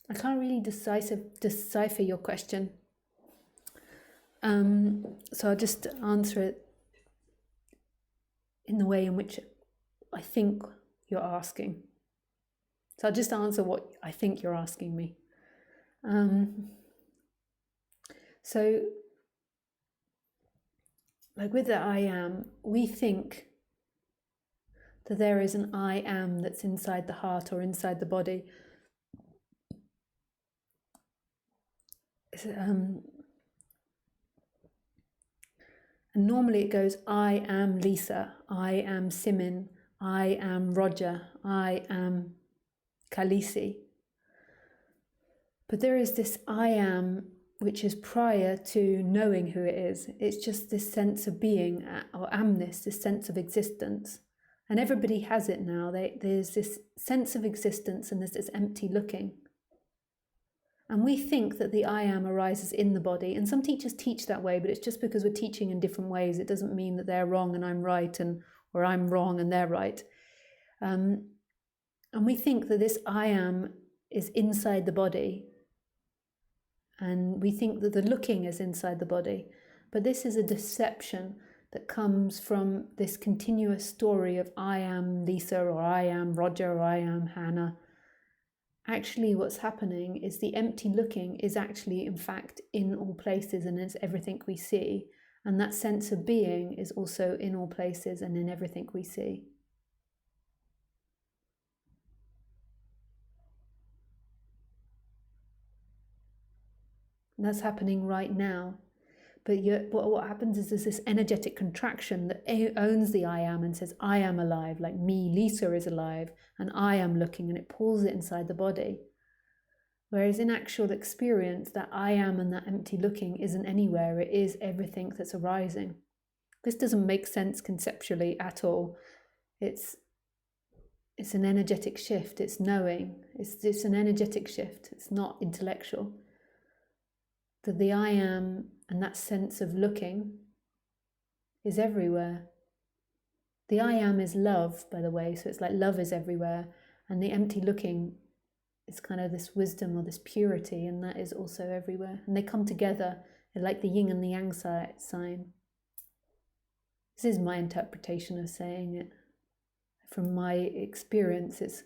I can't really decipher your question. So I'll just answer it in the way in which I think you're asking. So I'll just answer what I think you're asking me. So, like with the I am, we think that there is an I am that's inside the heart or inside the body. and normally it goes, I am Lisa, I am Simin, I am Roger, I am Khaleesi. But there is this I am which is prior to knowing who it is. It's just this sense of being, or amness, this sense of existence. And everybody has it now. There's this sense of existence and there's this empty looking. And we think that the I am arises in the body. And some teachers teach that way, but it's just because we're teaching in different ways. It doesn't mean that they're wrong and I'm right, or I'm wrong and they're right. And we think that this I am is inside the body. And we think that the looking is inside the body. But this is a deception that comes from this continuous story of I am Lisa, or I am Roger, or I am Hannah. Actually, what's happening is the empty looking is actually, in fact, in all places and it's everything we see. And that sense of being is also in all places and in everything we see. And that's happening right now. But what happens is there's this energetic contraction that owns the I am and says, I am alive, like me, Lisa, is alive, and I am looking, and it pulls it inside the body. Whereas in actual experience, that I am and that empty looking isn't anywhere. It is everything that's arising. This doesn't make sense conceptually at all. It's an energetic shift. It's knowing. It's an energetic shift. It's not intellectual. That the I am and that sense of looking is everywhere. The I am is love, by the way, so it's like love is everywhere, and the empty looking is kind of this wisdom or this purity, and that is also everywhere. And they come together like the yin and the yang sign. This is my interpretation of saying it. From my experience, it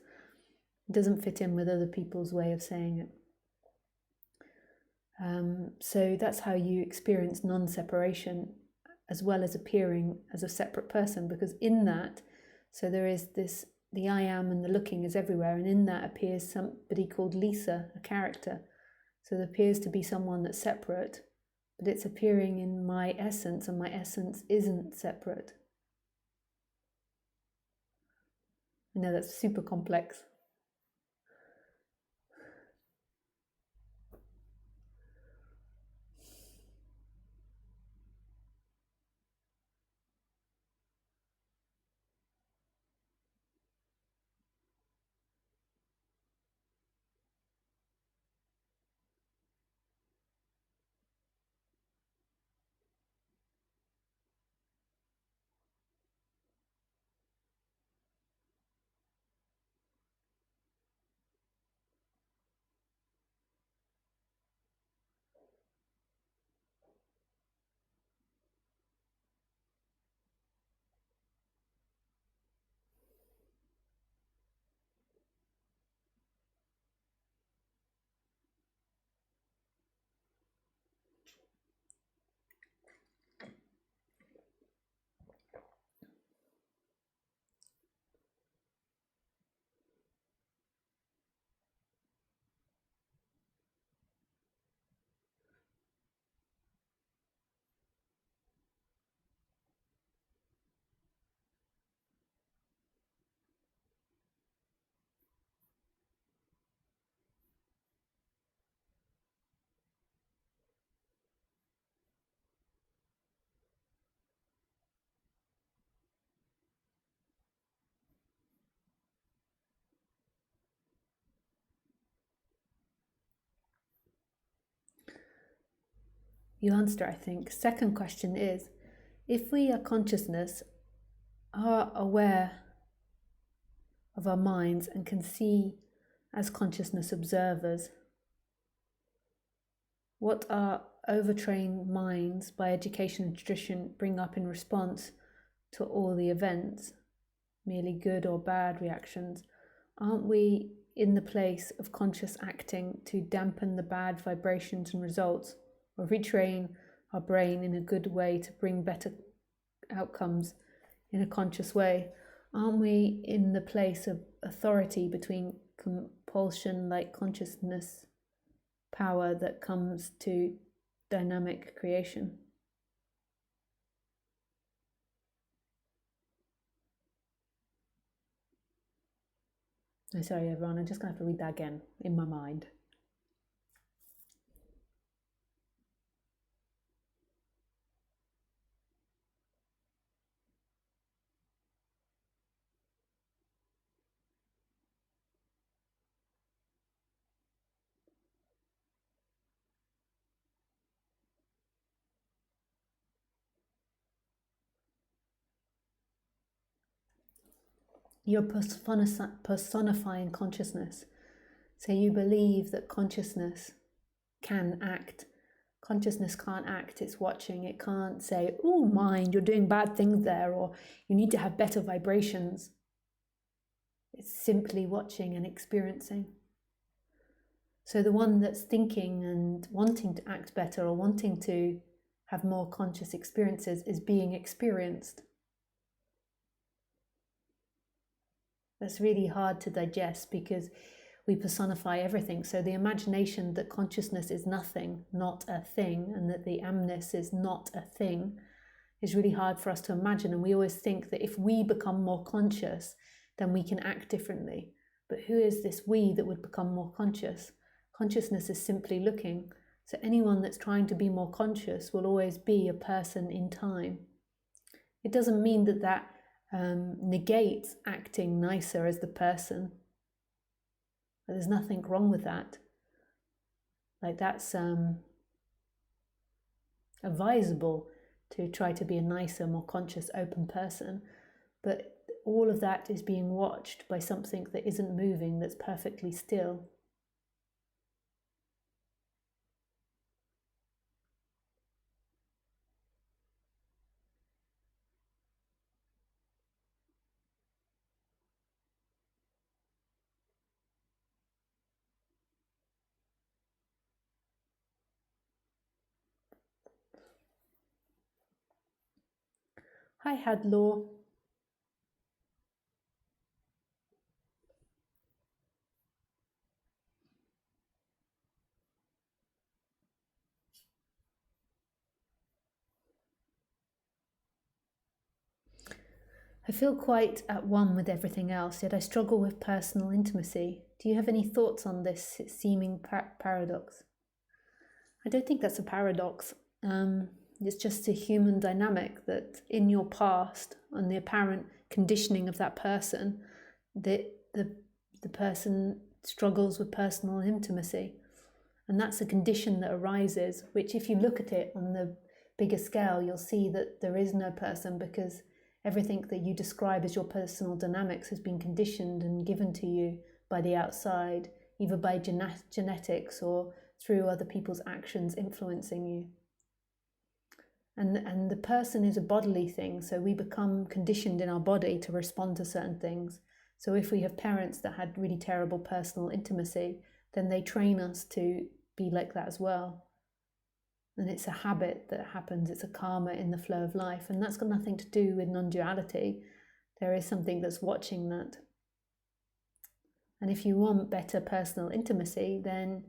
doesn't fit in with other people's way of saying it. So that's how you experience non-separation, as well as appearing as a separate person, because in that, so there is this, the I am and the looking is everywhere, and in that appears somebody called Lisa, a character. So there appears to be someone that's separate, but it's appearing in my essence, and my essence isn't separate. I know that's super complex. You answered, I think. Second question is, if we are consciousness, are aware of our minds and can see as consciousness observers, what our overtrained minds by education and tradition bring up in response to all the events, merely good or bad reactions, aren't we in the place of conscious acting to dampen the bad vibrations and results, or retrain our brain in a good way to bring better outcomes in a conscious way? Aren't we in the place of authority between compulsion like consciousness, power that comes to dynamic creation. Oh, sorry, everyone, I'm just going to have to read that again in my mind. You're personifying consciousness. So you believe that consciousness can act. Consciousness can't act, it's watching. It can't say, oh, mind, you're doing bad things there, or you need to have better vibrations. It's simply watching and experiencing. So the one that's thinking and wanting to act better or wanting to have more conscious experiences is being experienced. That's really hard to digest because we personify everything. So the imagination that consciousness is nothing, not a thing, and that the amness is not a thing is really hard for us to imagine. And we always think that if we become more conscious, then we can act differently. But who is this we that would become more conscious? Consciousness is simply looking. So anyone that's trying to be more conscious will always be a person in time. It doesn't mean that negates acting nicer as the person. But there's nothing wrong with that. Like that's advisable to try to be a nicer, more conscious, open person. But all of that is being watched by something that isn't moving, that's perfectly still. Hi, Hadlaw. I feel quite at one with everything else, yet I struggle with personal intimacy. Do you have any thoughts on this seeming paradox? I don't think that's a paradox. It's just a human dynamic that in your past and the apparent conditioning of that person, the person struggles with personal intimacy. And that's a condition that arises, which if you look at it on the bigger scale, you'll see that there is no person, because everything that you describe as your personal dynamics has been conditioned and given to you by the outside, either by genetics or through other people's actions influencing you. And the person is a bodily thing, so we become conditioned in our body to respond to certain things. So if we have parents that had really terrible personal intimacy, then they train us to be like that as well. And it's a habit that happens, it's a karma in the flow of life, and that's got nothing to do with non-duality. There is something that's watching that. And if you want better personal intimacy, then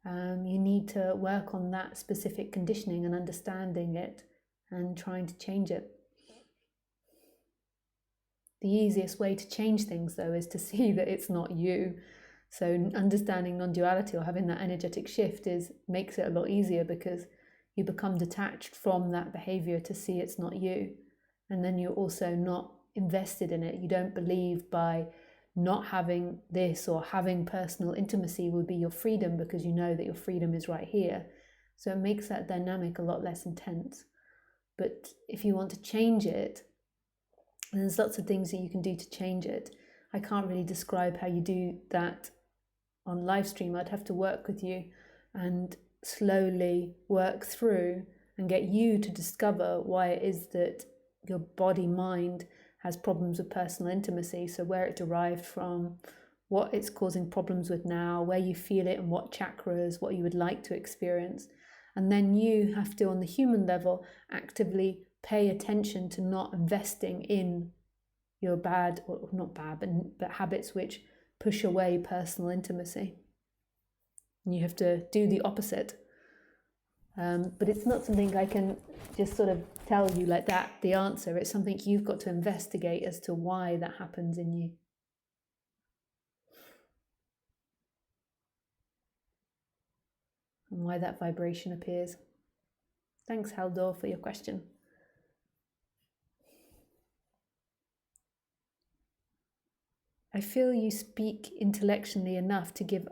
you need to work on that specific conditioning and understanding it and trying to change it. The easiest way to change things, though, is to see that it's not you. So understanding non-duality or having that energetic shift makes it a lot easier, because you become detached from that behavior to see it's not you. And then you're also not invested in it. You don't believe by not having this or having personal intimacy would be your freedom, because you know that your freedom is right here. So it makes that dynamic a lot less intense. But if you want to change it, there's lots of things that you can do to change it. I can't really describe how you do that on live stream. I'd have to work with you and slowly work through and get you to discover why it is that your body mind has problems with personal intimacy. So where it derived from, what it's causing problems with now, where you feel it and what chakras, what you would like to experience. And then you have to, on the human level, actively pay attention to not investing in your bad, or not bad, but habits which push away personal intimacy. and you have to do the opposite. But it's not something I can just sort of tell you like that, the answer. It's something you've got to investigate as to why that happens in you. And why that vibration appears. Thanks, Haldor, for your question. I feel you speak intellectually enough to give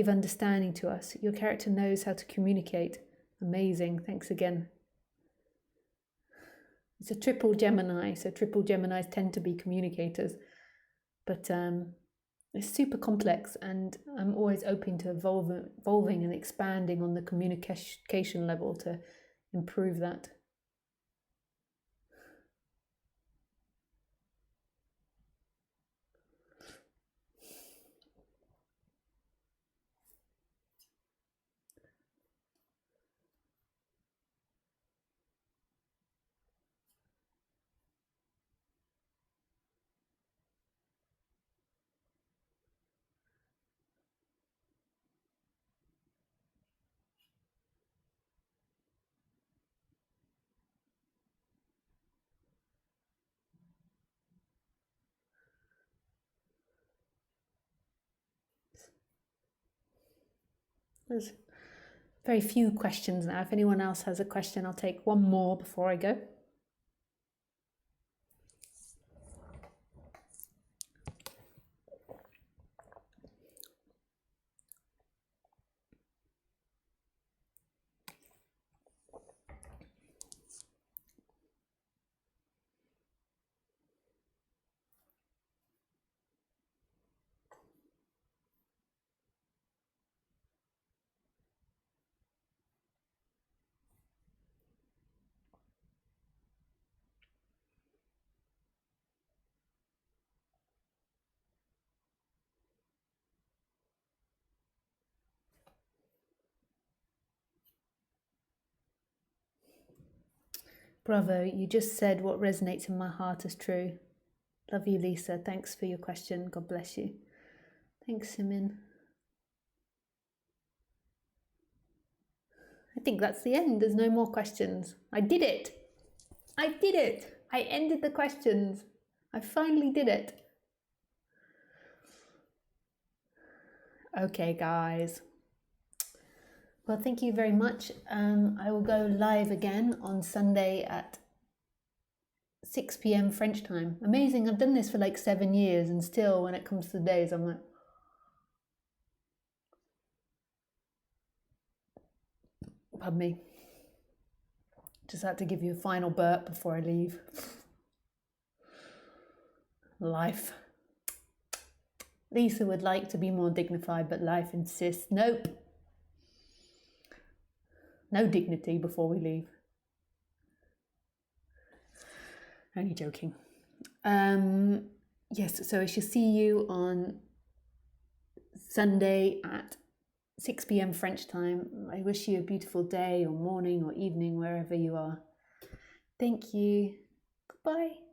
understanding to us. Your character knows how to communicate. Amazing. Thanks again. It's a triple Gemini, so triple Geminis tend to be communicators. But it's super complex, and I'm always open to evolving and expanding on the communication level to improve that. There's very few questions now. If anyone else has a question, I'll take one more before I go. Bravo, you just said what resonates in my heart as true. Love you, Lisa. Thanks for your question. God bless you. Thanks, Simin. I think that's the end. There's no more questions. I did it. I did it. I ended the questions. I finally did it. Okay, guys. Well, thank you very much. I will go live again on Sunday at 6 p.m. French time. Amazing. I've done this for like 7 years, and still when it comes to the days, I'm like, pardon me. Just had to give you a final burp before I leave. Life. Lisa would like to be more dignified, but life insists. Nope. No dignity before we leave. Only joking. Yes, so I shall see you on Sunday at 6 p.m. French time. I wish you a beautiful day or morning or evening, wherever you are. Thank you. Goodbye.